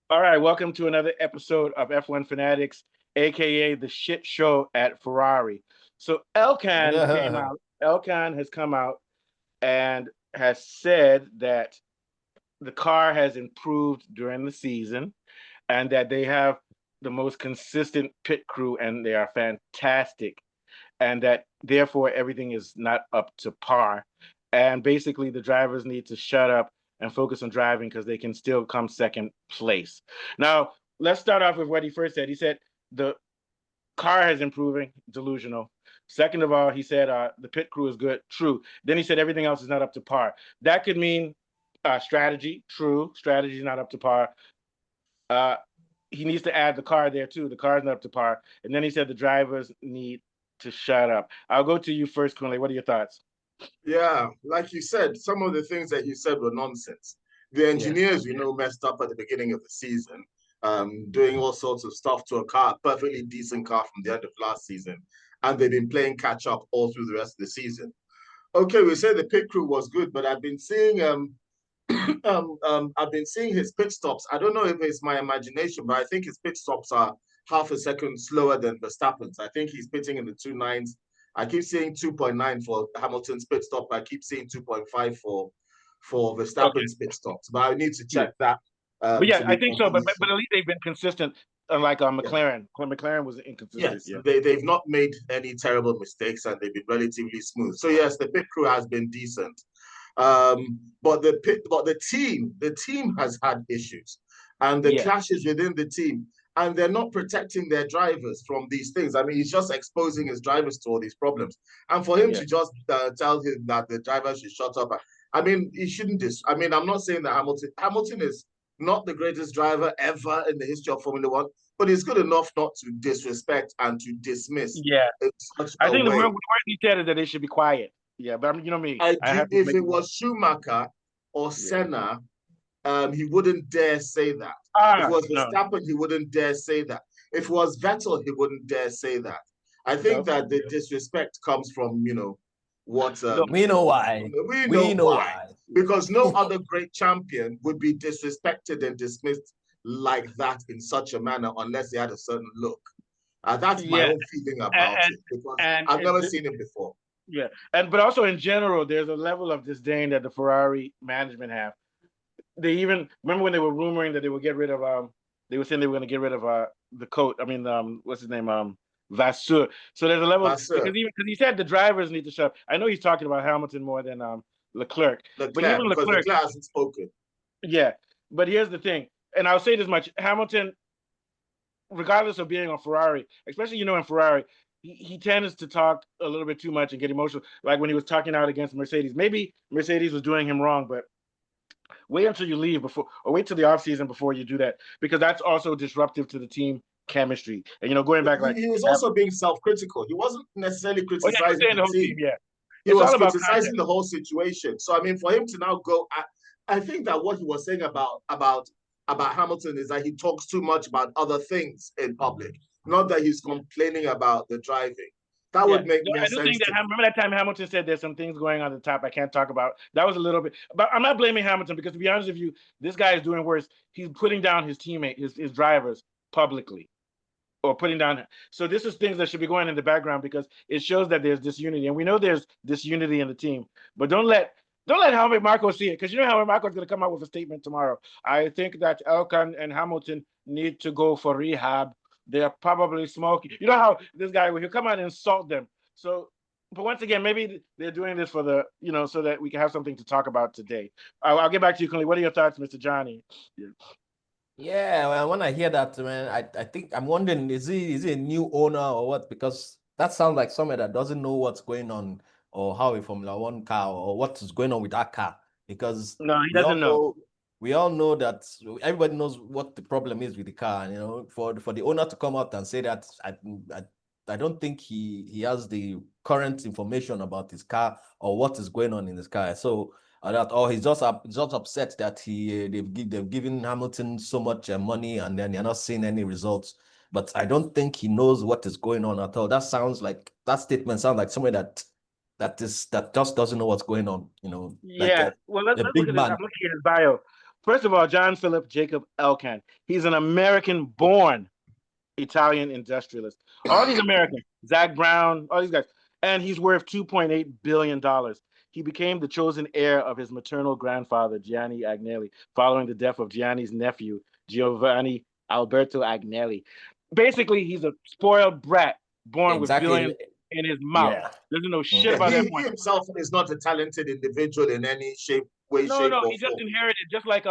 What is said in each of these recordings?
All right, welcome to another episode of F1 Fanatics, aka the shit show at Ferrari. So Elkann has come out and has said that the car has improved during the season and that they have the most consistent pit crew and they are fantastic and that therefore everything is not up to par. And basically, the drivers need to shut up and focus on driving because they can still come second place. Now, let's start off with what he first said. He said the car is improving, delusional. Second of all, he said the pit crew is good, true. Then he said everything else is not up to par. That could mean strategy, true. Strategy is not up to par. Uh, he needs to add the car there too. The car is not up to par. And then he said the drivers need to shut up. I'll go to you first, Kunle. What are your thoughts? Yeah, like you said, some of the things that you said were nonsense. The Yeah. engineers, messed up at the beginning of the season, doing all sorts of stuff to a car, perfectly decent car from the end of last season, and they've been playing catch up all through the rest of the season. Okay, we say the pit crew was good, but I've been seeing I've been seeing his pit stops. I don't know if it's my imagination, but I think his pit stops are half a second slower than Verstappen's. I think he's pitting in the 2.9s. I keep seeing 2.9 for Hamilton's pit stop. I keep seeing 2.5 for Okay. Verstappen's pit stops, but I need to Yeah. check that But yeah, to I be think so. But completely but, sure. but at least they've been consistent, unlike Yeah. McLaren. McLaren was inconsistent. Yes, Yeah. they've not made any terrible mistakes and they've been relatively smooth. So yes, the pit crew has been decent. But the team has had issues, and the Yeah. clashes within the team, and they're not protecting their drivers from these things. I mean, he's just exposing his drivers to all these problems, and for him Yeah. to just tell him that the driver should shut up. I mean, he shouldn't. I mean, I'm not saying that Hamilton is not the greatest driver ever in the history of Formula One, but he's good enough not to disrespect and to dismiss Yeah. in such I a think the way. word he said is that they should be quiet. Yeah. But you know me, I I do. have to If make. it was Schumacher or Yeah. Senna, he wouldn't dare say that. If it Ah, was no. Verstappen, he wouldn't dare say that. If it was Vettel, he wouldn't dare say that. I think No. that the disrespect comes from, what No. We know why. we We know know why. why. Because no other great champion would be disrespected and dismissed like that in such a manner unless he had a certain look. That's my Yeah. own feeling about And it because and I've never it, seen him before. yeah. And but also in general, there's a level of disdain that the Ferrari management have. They even remember when they were rumoring that they would get rid of they were saying they were going to get rid of the coach. I mean what's his name Vasseur. So there's a level because Vasseur, even because he said the drivers need to shut up. I know he's talking about Hamilton more than Leclerc, but Leclerc, even because Leclerc, Leclerc hasn't spoken. yeah. But here's the thing, and I'll say this much: Hamilton, regardless of being on Ferrari, especially in Ferrari, he tends to talk a little bit too much and get emotional. Like when he was talking out against Mercedes, maybe Mercedes was doing him wrong, but wait until you leave before, or wait till the off season before you do that, because that's also disruptive to the team chemistry. And going back like, He was also being self-critical. He wasn't necessarily oh yeah, you're criticizing saying the the whole team, team. yeah. He It's was all about criticizing context. the whole situation. So I mean, for him to now go, I think that what he was saying about Hamilton is that he talks too much about other things in public, not that he's complaining about the driving. That Yeah, would make no, more I do think sense that to me. remember that time Hamilton said there's some things going on at the top I can't talk about. That was a little bit, but I'm not blaming Hamilton because to be honest with you, this guy is doing worse. He's putting down his teammate, his drivers publicly, or putting down. So this is things that should be going in the background because it shows that there's disunity, and we know there's disunity in the team. But don't let Helmut Marko see it because Helmut Marko is going to come out with a statement tomorrow. I think that Elkann and Hamilton need to go for rehab. They're probably smoking. You know how this guy will come out and insult them. So, but once again, maybe they're doing this for so that we can have something to talk about today. I'll get back to you, Kunle. What are your thoughts, Mr. Johnny? Yeah. Yeah, well, when I hear that, man, I think I'm wondering, is he a new owner or what? Because that sounds like someone that doesn't know what's going on or how a Formula One car or what is going on with that car. Because No, he we all doesn't know. know we all know that everybody knows what the problem is with the car. For the owner to come out and say that, I, I don't think he has the current information about his car or what is going on in his car. So that or he's just upset that they've given Hamilton so much money and then they're not seeing any results. But I don't think he knows what is going on at all. That statement sounds like someone that just doesn't know what's going on. Like Yeah. Well, let's a look big at this. I'm man. looking at his bio. First of all, John Philip Jacob Elkann. He's an American-born Italian industrialist. All these Americans, Zach Brown, all these guys, and he's worth $2.8 billion. He became the chosen heir of his maternal grandfather, Gianni Agnelli, following the death of Gianni's nephew, Giovanni Alberto Agnelli. Basically, he's a spoiled brat born with Exactly. billions in his mouth. Yeah. Doesn't know shit Yeah, about he everyone. himself is not a talented individual in any way, No, shape, no, or he just form. inherited. Just like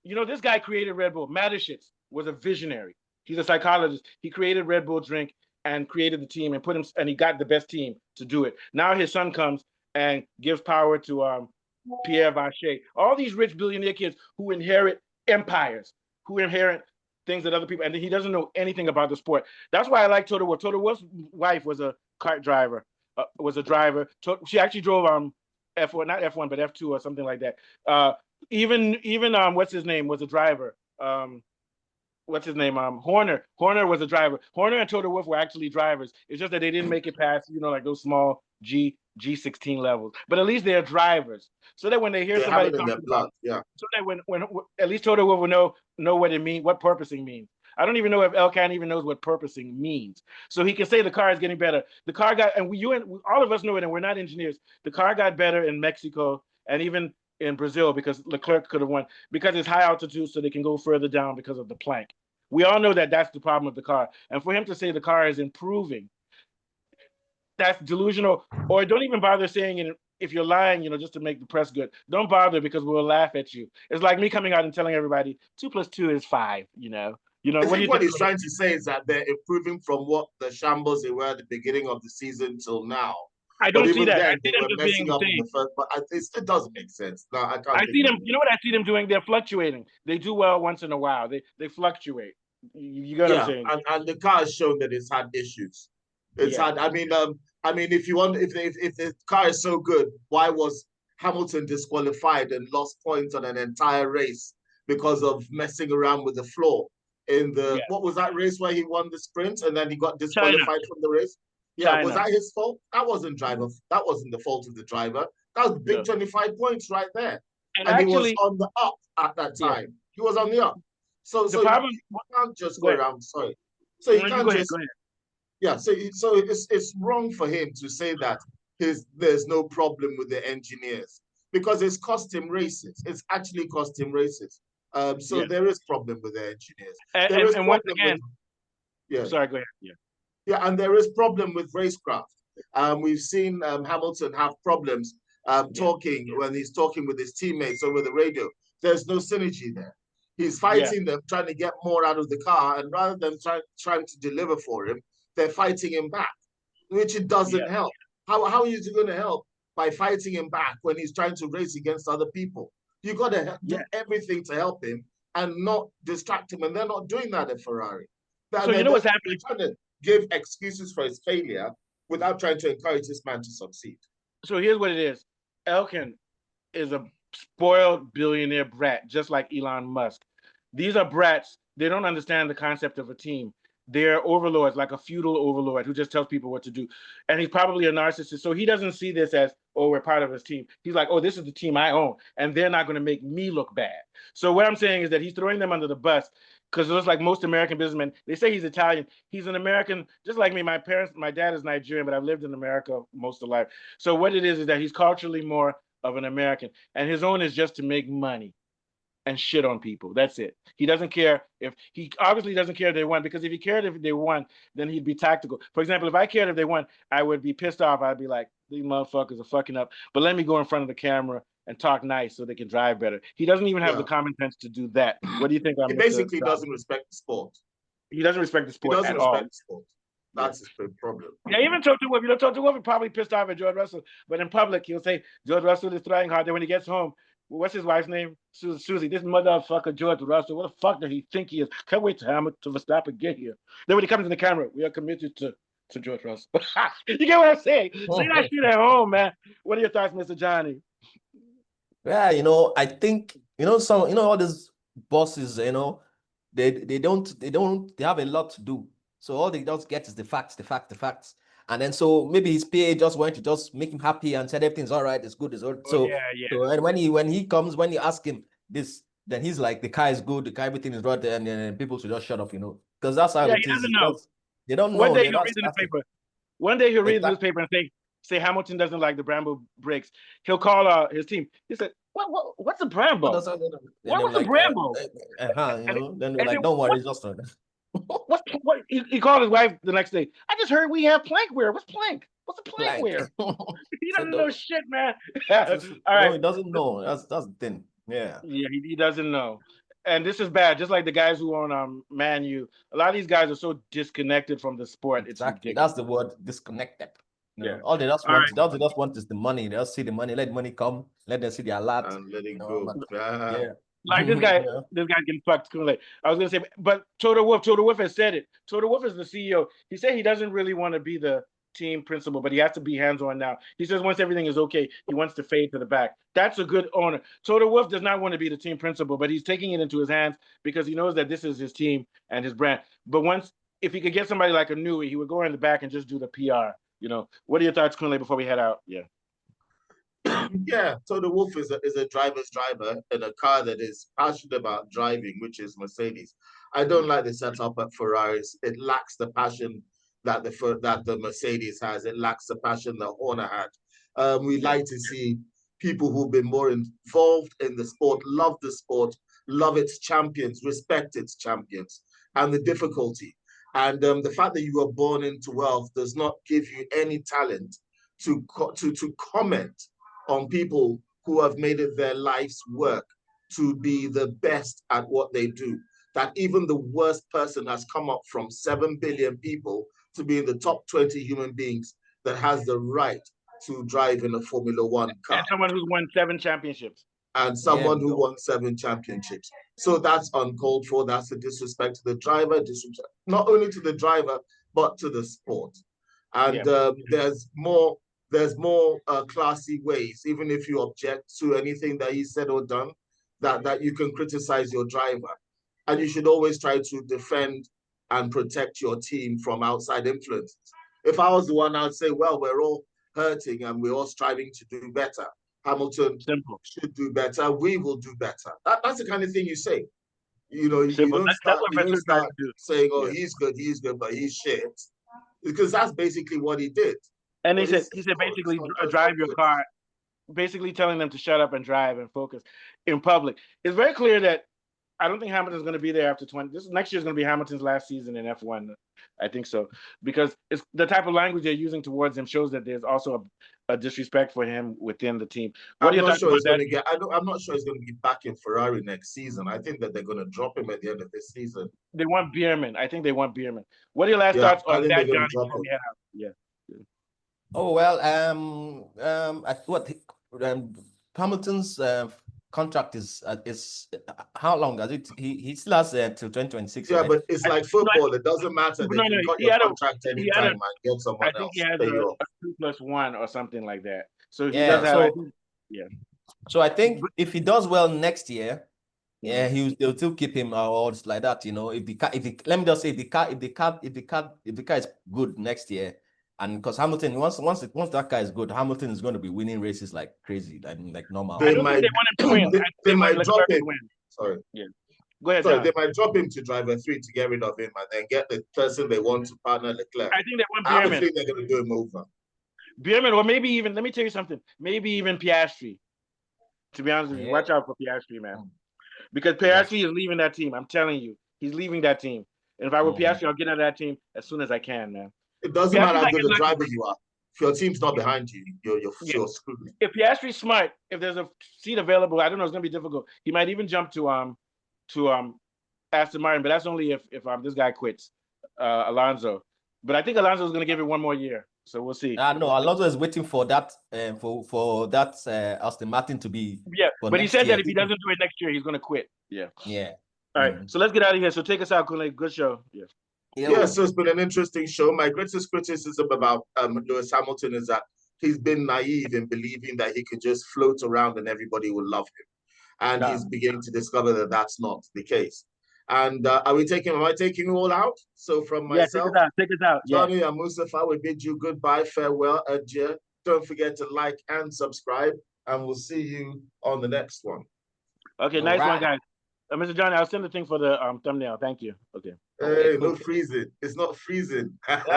this guy created Red Bull. Mateschitz was a visionary. He's a psychologist. He created Red Bull drink and created the team and put him, and he got the best team to do it. Now his son comes and gives power to Pierre Vacher. All these rich billionaire kids who inherit empires, who inherit things that other people, and he doesn't know anything about the sport. That's why I like Toto Wolff. Toto Wolff's wife was a kart driver, was a driver. She actually drove F1, not F1, but F2 or something like that. Even what's his name was a driver. What's his name? Horner. Horner was a driver. Horner and Toto Wolff were actually drivers. It's just that they didn't make it past, like those small G16 levels. But at least they're drivers. So that when they hear somebody have it in their blood, yeah. So that when at least Toto Wolff will know what it means, what purposing means. I don't even know if Elkann even knows what purposing means. So he can say the car is getting better. The car got, and all of us know it, and we're not engineers. The car got better in Mexico and even in Brazil because Leclerc could have won because it's high altitude, so they can go further down because of the plank. We all know that that's the problem with the car. And for him to say the car is improving, that's delusional. Or don't even bother saying it if you're lying, just to make the press good. Don't bother because we'll laugh at you. It's like me coming out and telling everybody 2 + 2 is 5. I think what he's trying to say is that they're improving from what the shambles they were at the beginning of the season till now. I don't see that. Then, they were messing up in the first, but it still doesn't make sense. No, I can't. I see them. You know what I see them doing? They're fluctuating. They do well once in a while. They fluctuate. You got what I'm saying? And the car has shown that it's had issues. It's had. I mean, if you want, if the car is so good, why was Hamilton disqualified and lost points on an entire race because of messing around with the floor? What was that race where he won the sprint and then he got disqualified from the race? Yeah, was that his fault? That wasn't the fault of the driver. That was big 25 points right there. And actually, he was on the up at that time. He was on the up. So you can't just go around. Sorry. So you can't just. Go ahead. Yeah. So it's wrong for him to say that there's no problem with the engineers because it's cost him races. It's actually cost him races. There is problem with the engineers. And once again, sorry, go ahead. Yeah, and there is problem with racecraft. We've seen Hamilton have problems talking when he's talking with his teammates over the radio. There's no synergy there. He's fighting them, trying to get more out of the car, and rather than trying to deliver for him, they're fighting him back, which it doesn't help. How are you going to help by fighting him back when he's trying to race against other people? You got to do everything to help him and not distract him, and they're not doing that at Ferrari. So you know what's happening? They're trying to give excuses for his failure without trying to encourage this man to succeed. So here's what it is. Elkann is a spoiled billionaire brat, just like Elon Musk. These are brats. They don't understand the concept of a team. They're overlords, like a feudal overlord who just tells people what to do. And he's probably a narcissist. So he doesn't see this as, oh, we're part of his team. He's like, oh, this is the team I own. And they're not going to make me look bad. So what I'm saying is that he's throwing them under the bus because it looks like most American businessmen, they say he's Italian. He's an American, just like me. My dad is Nigerian, but I've lived in America most of life. So what it is that he's culturally more of an American. And his own is just to make money and shit on people. That's it. He doesn't care he obviously doesn't care if they won, because if he cared if they won, then he'd be tactical. For example, if I cared if they won, I would be pissed off. I'd be like, these motherfuckers are fucking up, but let me go in front of the camera and talk nice so they can drive better. He doesn't even have the common sense to do that. What do you think? He basically doesn't respect the sport. He doesn't respect the sport at all. The sport. That's his big problem. Yeah, even Toto Wolff. Toto Wolff is probably pissed off at George Russell, but in public he'll say George Russell is trying hard. Then when he gets home, what's his wife's name? Susie. This motherfucker George Russell. What the fuck does he think he is? Can't wait to Hamilton to Verstappen get here. Then when he comes in the camera, we are committed to George Russell. You get what I'm saying? See that shit at home, man. What are your thoughts, Mr. Johnny? Yeah, I think all these bosses, they have a lot to do. So all they just get is the facts. And then so maybe his PA just wanted to just make him happy and said everything's all right, it's good, it's all. So and when you ask him this, then he's like, the car is good, the car, everything is right there, and then people should just shut up, because that's how Yeah, it he is. doesn't know. They don't One know. day he'll read the newspaper. One day he'll read the newspaper and say Hamilton doesn't like the Brembo brakes. He'll call his team. He said, what's a Brembo? What's a Brembo? Then they're like, don't worry, it's just what he called his wife the next day. I just heard we have plank wear. What's plank? What's a plank wear? He doesn't know shit, man. All right. No, he doesn't know. That's the thing. Yeah. Yeah, he doesn't know. And this is bad. Just like the guys who own Man U. A lot of these guys are so disconnected from the sport. Exactly. It's ridiculous. That's the word, disconnected. Yeah. All they just want, all they just want is the money. They'll see the money, let money come, let them see their lot. And let it go. Yeah. Like this guy getting fucked. I was gonna say, but Toto Wolff has said it. Toto Wolff is the CEO. He said he doesn't really want to be the team principal, but he has to be hands-on now. He says once everything is okay, he wants to fade to the back. That's a good owner. Toto Wolff does not want to be the team principal, but he's taking it into his hands because he knows that this is his team and his brand. But if he could get somebody like a Newey, he would go in the back and just do the PR. What are your thoughts, Kunle, before we head out? Yeah. Yeah, Toto Wolff is a driver's driver in a car that is passionate about driving, which is Mercedes. I don't like the setup at Ferraris. It lacks the passion that the Mercedes has. It lacks the passion that Horner had. We like to see people who've been more involved in the sport, love the sport, love its champions, respect its champions, and the difficulty. And the fact that you were born into wealth does not give you any talent to comment on people who have made it their life's work to be the best at what they do. That even the worst person has come up from 7 billion people to be in the top 20 human beings that has the right to drive in a Formula One car. And someone who's won 7 championships. And someone who won 7 championships. So that's uncalled for. That's a disrespect to the driver, disrespect not only to the driver, but to the sport. And there's more classy ways, even if you object to anything that he said or done, that you can criticize your driver. And you should always try to defend and protect your team from outside influences. If I was the one, I'd say, well, we're all hurting and we're all striving to do better. Hamilton should do better. We will do better. That's the kind of thing you say. You don't start saying, oh, he's good, but he's shit. Because that's basically what he did. And he said basically drive your car, basically telling them to shut up and drive and focus in public. It's very clear that I don't think Hamilton's going to be there after next year is going to be Hamilton's last season in F1. I think so, because it's the type of language they're using towards him shows that there's also a disrespect for him within the team. I'm not sure he's going to get back in Ferrari next season. I think that they're going to drop him at the end of this season. They want Bierman. I think they want Bierman. What are your last thoughts on that, Johnny? Before we head out? Yeah. Oh well, Hamilton's contract is how long is it? He still has till 2026. Yeah, right? But it's like football. It doesn't matter. They can cut your contract anytime and get someone else. I think he has a 2+1 or something like that. So he does have. So I think if he does well next year, they'll still keep him or like that. Let me just say if the car is good next year. And because Hamilton, once that car is good, Hamilton is going to be winning races like crazy, like normal. They might drop him. Sorry. Yeah. Go ahead. Sorry, they might drop him to driver 3 to get rid of him and then get the person they want to partner Leclerc. I think they want Bierman. I think they're going to do him over. Bierman, or maybe even, let me tell you something, maybe even Piastri. To be honest with you, watch out for Piastri, man. Because Piastri is leaving that team. I'm telling you, he's leaving that team. And if I were Piastri, I'll get out of that team as soon as I can, man. It doesn't matter how good a driver you are. If your team's not behind you, you're screwed. If Piastri's smart, if there's a seat available, I don't know, it's gonna be difficult. He might even jump to Aston Martin, but that's only if this guy quits, Alonso. But I think Alonso is gonna give it one more year, so we'll see. No, Alonso is waiting for that for that Aston Martin to be. Yeah, but he said that if he doesn't do it next year, he's gonna quit. Yeah. All right, so let's get out of here. So take us out, Kunle. Good show. Yeah, so it's been an interesting show. My greatest criticism about Lewis Hamilton is that he's been naive in believing that he could just float around and everybody will love him. And he's beginning to discover that that's not the case. And am I taking you all out? So from myself, take us out. Johnny and Mustafa, we bid you goodbye, farewell, adieu. Don't forget to like and subscribe, and we'll see you on the next one. Okay, nice one, guys. Mr. Johnny, I'll send the thing for the thumbnail. Thank you. Okay. Hey, Okay, no cool. freezing. It's not freezing.